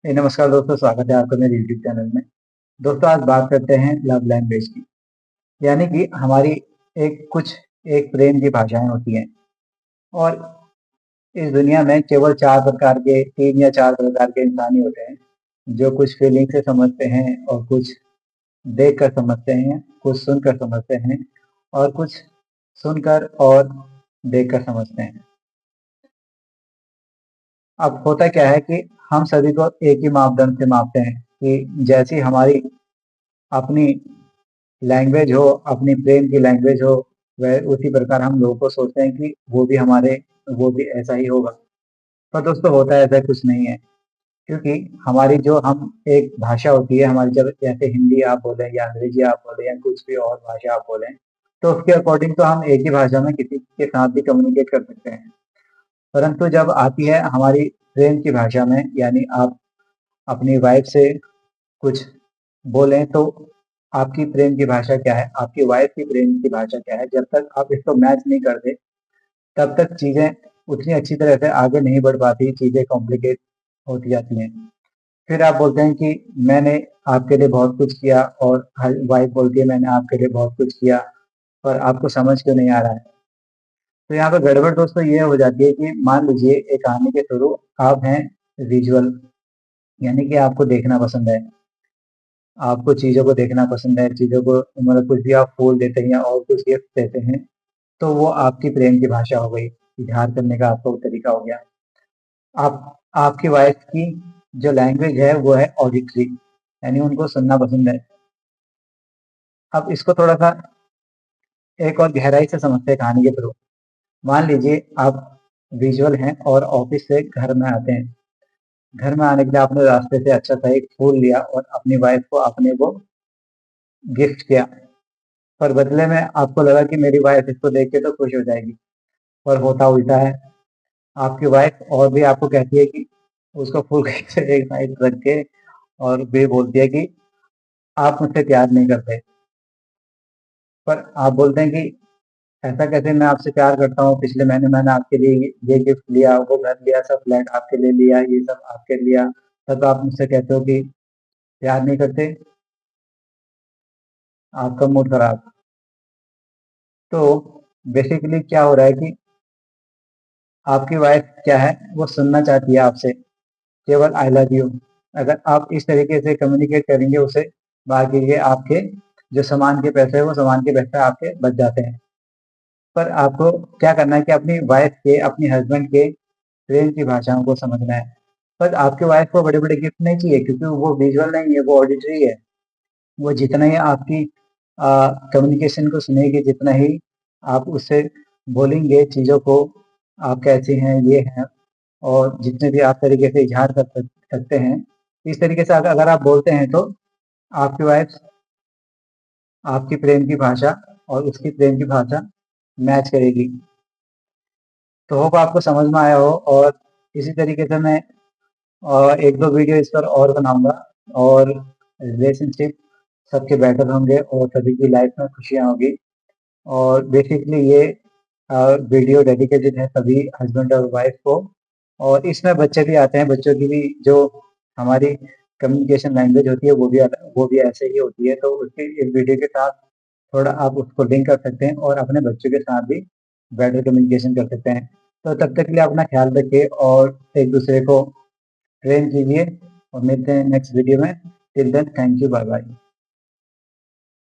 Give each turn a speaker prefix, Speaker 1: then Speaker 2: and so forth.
Speaker 1: नमस्कार दोस्तों, स्वागत है आपका मेरे यूट्यूब चैनल में। दोस्तों, आज बात करते हैं लव लैंग्वेज की। यानी कि हमारी एक प्रेम की भाषाएं होती हैं। और इस दुनिया में केवल 3 या 4 प्रकार के इंसान ही होते हैं, जो कुछ फीलिंग से समझते हैं और कुछ देख कर समझते हैं, कुछ सुनकर समझते हैं और कुछ सुनकर और देख कर समझते हैं। अब होता क्या है कि हम सभी को एक ही मापदंड से मापते हैं कि जैसी हमारी अपनी लैंग्वेज हो, अपनी प्रेम की लैंग्वेज हो, वह उसी प्रकार हम लोगों को सोचते हैं कि वो भी ऐसा ही होगा। पर दोस्तों, होता ऐसा कुछ नहीं है, क्योंकि हमारी जो हम एक भाषा होती है हमारी, जब जैसे हिंदी आप बोलें या अंग्रेजी आप बोलें या कुछ भी और भाषा आप बोलें, तो उसके अकॉर्डिंग तो हम एक ही भाषा में किसी के साथ भी कम्युनिकेट कर सकते हैं। परंतु जब आती है हमारी प्रेम की भाषा में, यानी आप अपनी वाइफ से कुछ बोलें, तो आपकी प्रेम की भाषा क्या है, आपकी वाइफ की प्रेम की भाषा क्या है, जब तक आप इसको मैच नहीं करते, तब तक चीज़ें उतनी अच्छी तरह से आगे नहीं बढ़ पाती, चीज़ें कॉम्प्लिकेट होती जाती हैं। फिर आप बोलते हैं कि मैंने आपके लिए बहुत कुछ किया, और हर वाइफ बोलती है मैंने आपके लिए बहुत कुछ किया, पर आपको समझ क्यों नहीं आ रहा है। तो यहाँ पे गड़बड़ दोस्तों ये हो जाती है कि मान लीजिए एक कहानी के थ्रू आप हैं विजुअल, यानी कि आपको देखना पसंद है, आपको चीज़ों को देखना पसंद है, चीज़ों को मतलब कुछ भी आप फूल देते हैं या और कुछ गिफ्ट देते हैं, तो वो आपकी प्रेम की भाषा हो गई, इज़हार करने का आपका वो तरीका हो गया। आप आपकी वाइफ़ की जो लैंग्वेज है वो है ऑडिटरी, यानी उनको सुनना पसंद है। अब इसको थोड़ा-सा एक और गहराई से समझते हैं कहानी के थ्रू। मान लीजिए आप विजुअल हैं और ऑफ़िस से घर में आते हैं। घर में आने के लिए आपने रास्ते से अच्छा-सा एक फूल लिया और अपनी वाइफ़ को आपने वो गिफ्ट किया। पर बदले में आपको लगा कि मेरी वाइफ़ इसको देख के तो खुश हो जाएगी, पर होता उल्टा है। आपकी वाइफ़ और भी आपको कहती है कि उसको फूल के एक साइड रख के, और भी बोलती है कि आप मुझसे प्यार नहीं करते। पर आप बोलते हैं कि ऐसा कैसे, मैं आपसे प्यार करता हूँ, पिछले महीने मैंने आपके लिए ये गिफ्ट लिया, वो घर लिया, सब फ्लैट आपके लिए लिया, ये सब आपके लिया, तब आप मुझसे कहते हो कि प्यार नहीं करते, आपका मूड खराब। तो बेसिकली क्या हो रहा है कि आपकी वाइफ़ क्या है, वो सुनना चाहती है आपसे केवल आई लव यू। अगर आप इस तरीके से कम्युनिकेट करेंगे उसे, बाकी के आपके जो सामान के पैसे हैं, वो सामान के पैसे आपके बच जाते हैं। पर आपको क्या करना है कि अपनी वाइफ़ के, अपने हस्बैंड के प्रेम की भाषाओं को समझना है। पर आपके वाइफ़ को बड़े-बड़े गिफ्ट नहीं चाहिए, क्योंकि वो विजुअल नहीं है, वो ऑडिटरी है। वो जितना ही आपकी कम्युनिकेशन को सुनेगी, जितना ही आप उससे बोलेंगे चीज़ों को, आप कैसी हैं, ये हैं, और जितने भी आप तरीके से इज़हार कर सकते हैं, इस तरीके से अगर आप बोलते हैं, तो आपकी वाइफ़ आपकी प्रेम की भाषा और उसकी प्रेम की भाषा मैच करेगी। तो होप आपको समझ में आया हो, और इसी तरीके से मैं 1-2 वीडियो इस पर और बनाऊँगा, और रिलेशनशिप सबके बेटर होंगे और सभी की लाइफ़ में खुशियाँ होगी। और बेसिकली ये वीडियो डेडिकेटेड है सभी हस्बैंड और वाइफ़ को, और इसमें बच्चे भी आते हैं, बच्चों की भी जो हमारी कम्युनिकेशन लैंग्वेज होती है वो भी ऐसे ही होती है, तो उसकी इस वीडियो के साथ थोड़ा आप उसको लिंक कर सकते हैं और अपने बच्चों के साथ भी बेटर कम्युनिकेशन कर सकते हैं। तो तब तक के लिए अपना ख्याल रखिए और एक-दूसरे को ट्रेन कीजिए, और मिलते हैं नेक्स्ट वीडियो में। Till then, thank you, bye bye.